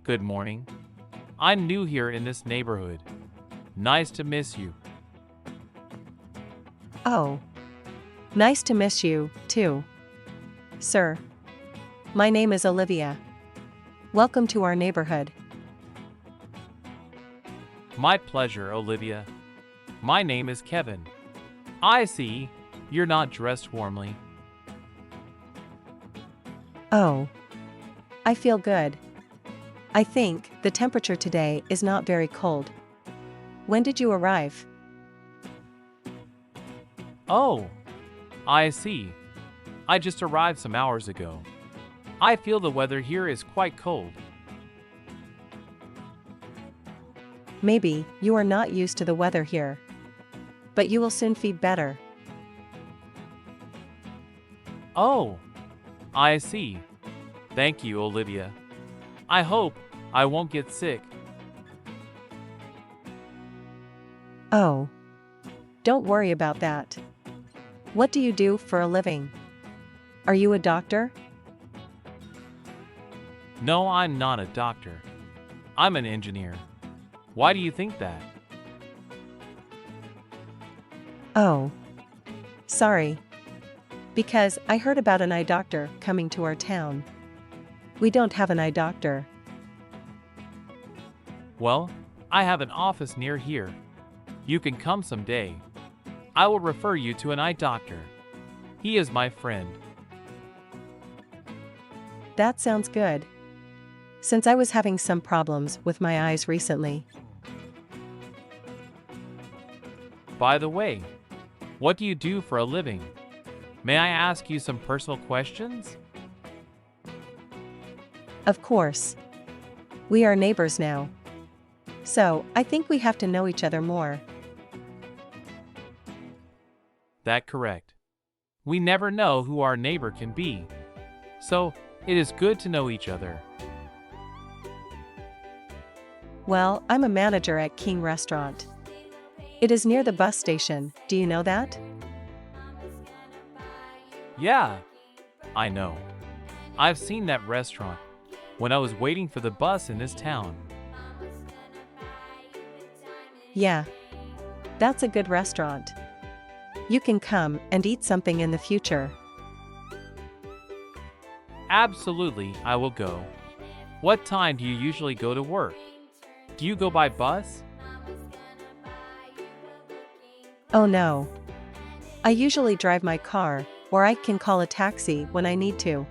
Good morning. I'm new here in this neighborhood. Nice to miss you. Oh, nice to miss you, too. Sir, my name is Olivia. Welcome to our neighborhood. My pleasure, Olivia. My name is Kevin. I see you're not dressed warmly. Oh, I feel good. I think the temperature today is not very cold. When did you arrive? Oh, I see. I just arrived some hours ago. I feel the weather here is quite cold. Maybe you are not used to the weather here. But you will soon feel better. Oh, I see. Thank you, Olivia. I hope I won't get sick. Oh, don't worry about that. What do you do for a living? Are you a doctor? No, I'm not a doctor. I'm an engineer. Why do you think that? Oh, sorry. Because I heard about an eye doctor coming to our town. We don't have an eye doctor. Well, I have an office near here. You can come someday. I will refer you to an eye doctor. He is my friend. That sounds good. Since I was having some problems with my eyes recently. By the way, what do you do for a living? May I ask you some personal questions? Of course. We are neighbors now. So, I think we have to know each other more. That's correct. We never know who our neighbor can be. So, it is good to know each other. Well, I'm a manager at King Restaurant. It is near the bus station, do you know that? Yeah, I know. I've seen that restaurant when I was waiting for the bus in this town. Yeah. That's a good restaurant. You can come and eat something in the future. Absolutely, I will go. What time do you usually go to work? Do you go by bus? Oh no. I usually drive my car, or I can call a taxi when I need to.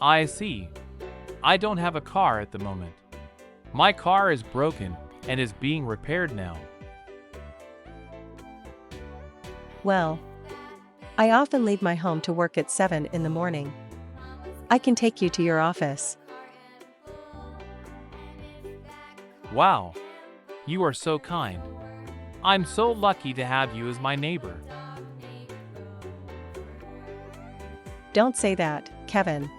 I see. I don't have a car at the moment. My car is broken and is being repaired now. Well, I often leave my home to work at 7 in the morning. I can take you to your office. Wow, you are so kind. I'm so lucky to have you as my neighbor. Don't say that, Kevin.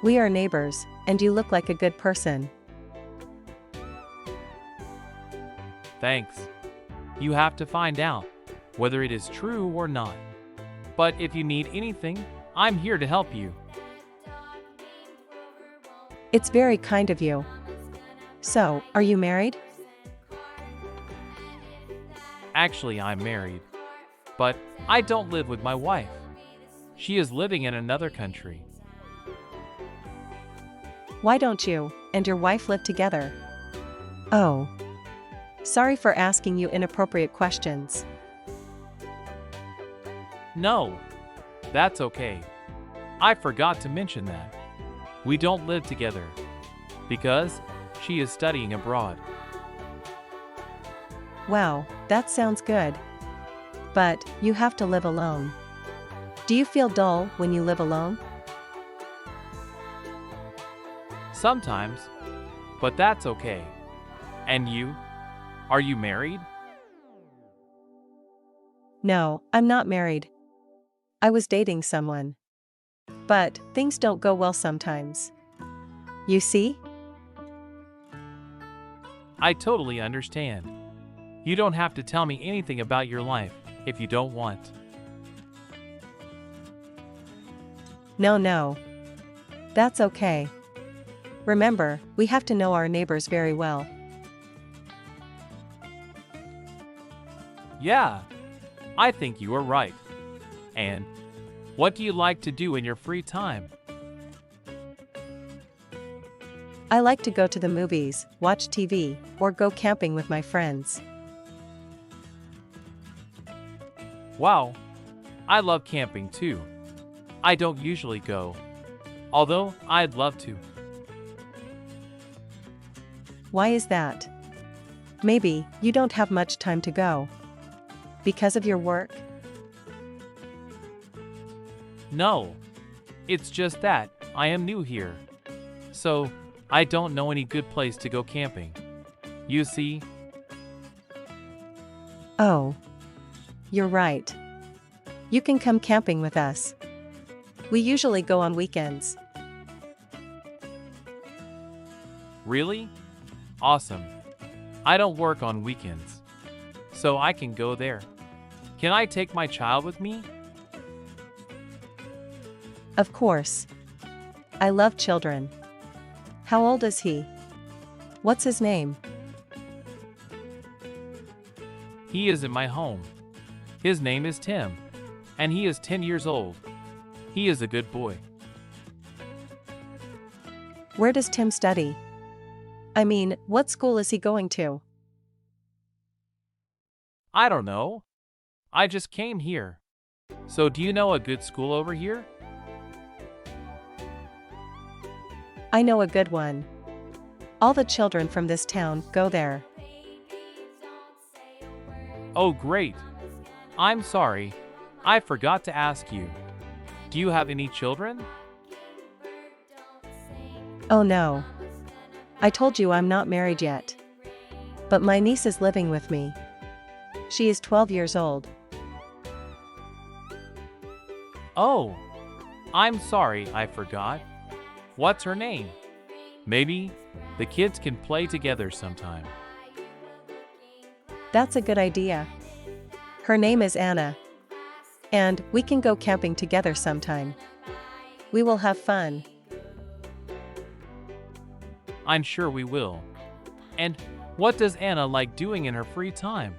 We are neighbors, and you look like a good person. Thanks. You have to find out whether it is true or not. But if you need anything, I'm here to help you. It's very kind of you. So, are you married? Actually, I'm married. But I don't live with my wife. She is living in another country. Why don't you and your wife live together? Oh. Sorry for asking you inappropriate questions. No, that's okay. I forgot to mention that. We don't live together because she is studying abroad. Wow, that sounds good. But you have to live alone. Do you feel dull when you live alone? Sometimes, but that's okay. And you? Are you married? No, I'm not married. I was dating someone. But things don't go well sometimes. You see? I totally understand. You don't have to tell me anything about your life if you don't want. No. That's okay. Remember, we have to know our neighbors very well. Yeah, I think you are right. And what do you like to do in your free time? I like to go to the movies, watch TV, or go camping with my friends. Wow, I love camping too. I don't usually go, although I'd love to. Why is that? Maybe you don't have much time to go. Because of your work? No, it's just that I am new here. So, I don't know any good place to go camping. You see? Oh. You're right. You can come camping with us. We usually go on weekends. Really? Awesome. I don't work on weekends, so I can go there. Can I take my child with me? Of course. I love children. How old is he? What's his name? He is in my home. His name is Tim, and he is 10 years old. He is a good boy. Where does Tim study? I mean, what school is he going to? I don't know. I just came here. So do you know a good school over here? I know a good one. All the children from this town go there. Oh, great. I'm sorry. I forgot to ask you. Do you have any children? Oh no. I told you I'm not married yet. But my niece is living with me. She is 12 years old. Oh, I'm sorry I forgot. What's her name? Maybe the kids can play together sometime. That's a good idea. Her name is Anna. And we can go camping together sometime. We will have fun. I'm sure we will. And what does Anna like doing in her free time?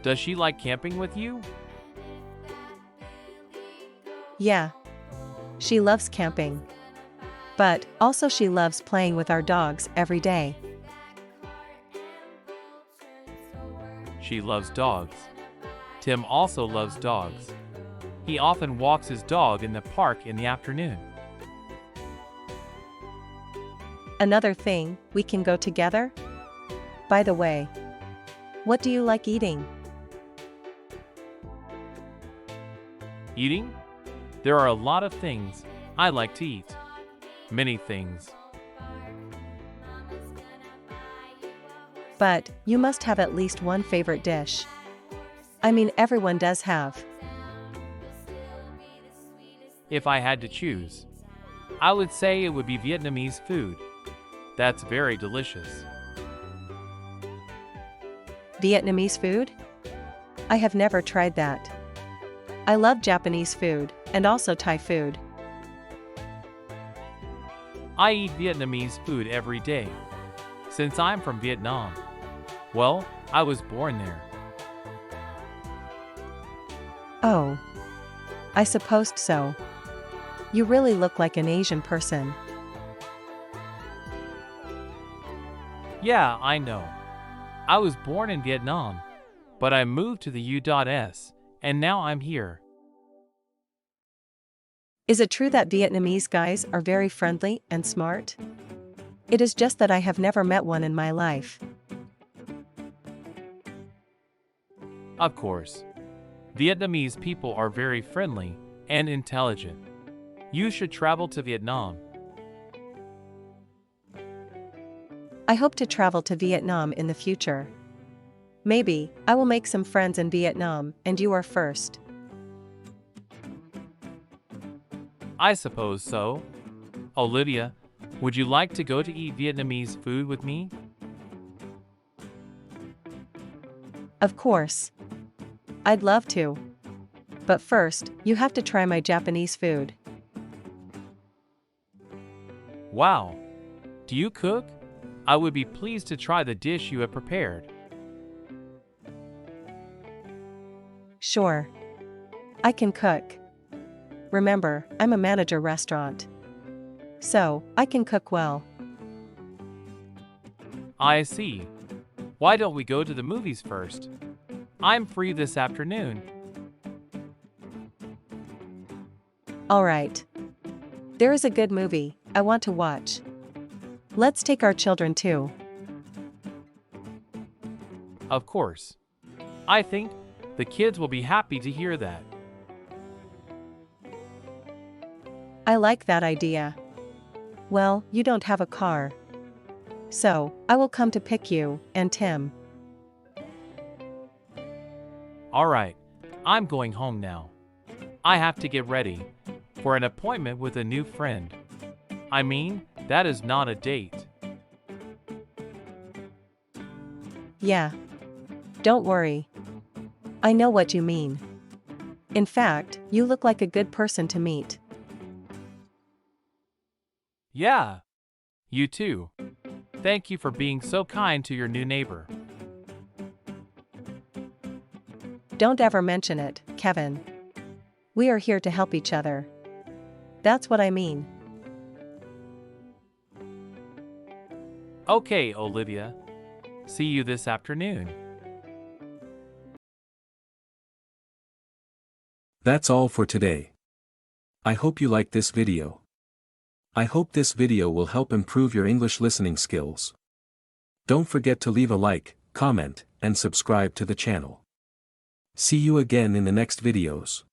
Does she like camping with you? Yeah. She loves camping. But also she loves playing with our dogs every day. She loves dogs. Tim also loves dogs. He often walks his dog in the park in the afternoon. Another thing, we can go together? By the way, what do you like eating? Eating? There are a lot of things I like to eat. Many things. But you must have at least one favorite dish. I mean, everyone does have. If I had to choose, I would say it would be Vietnamese food. That's very delicious. Vietnamese food? I have never tried that. I love Japanese food, and also Thai food. I eat Vietnamese food every day. Since I'm from Vietnam. Well, I was born there. Oh. I suppose so. You really look like an Asian person. Yeah, I know. I was born in Vietnam, but I moved to the U.S. and now I'm here. Is it true that Vietnamese guys are very friendly and smart? It is just that I have never met one in my life. Of course. Vietnamese people are very friendly and intelligent. You should travel to Vietnam. I hope to travel to Vietnam in the future. Maybe I will make some friends in Vietnam, and you are first. I suppose so. Olivia, would you like to go to eat Vietnamese food with me? Of course. I'd love to. But first, you have to try my Japanese food. Wow. Do you cook? I would be pleased to try the dish you have prepared. Sure. I can cook. Remember, I'm a manager restaurant. So, I can cook well. I see. Why don't we go to the movies first? I'm free this afternoon. Alright. There is a good movie I want to watch. Let's take our children too. Of course. I think the kids will be happy to hear that. I like that idea. Well, you don't have a car. So, I will come to pick you and Tim. All right, I'm going home now. I have to get ready for an appointment with a new friend. I mean, that is not a date. Yeah. Don't worry. I know what you mean. In fact, you look like a good person to meet. Yeah, you too. Thank you for being so kind to your new neighbor. Don't ever mention it, Kevin. We are here to help each other. That's what I mean. Okay, Olivia. See you this afternoon. That's all for today. I hope you liked this video. I hope this video will help improve your English listening skills. Don't forget to leave a like, comment, and subscribe to the channel. See you again in the next videos.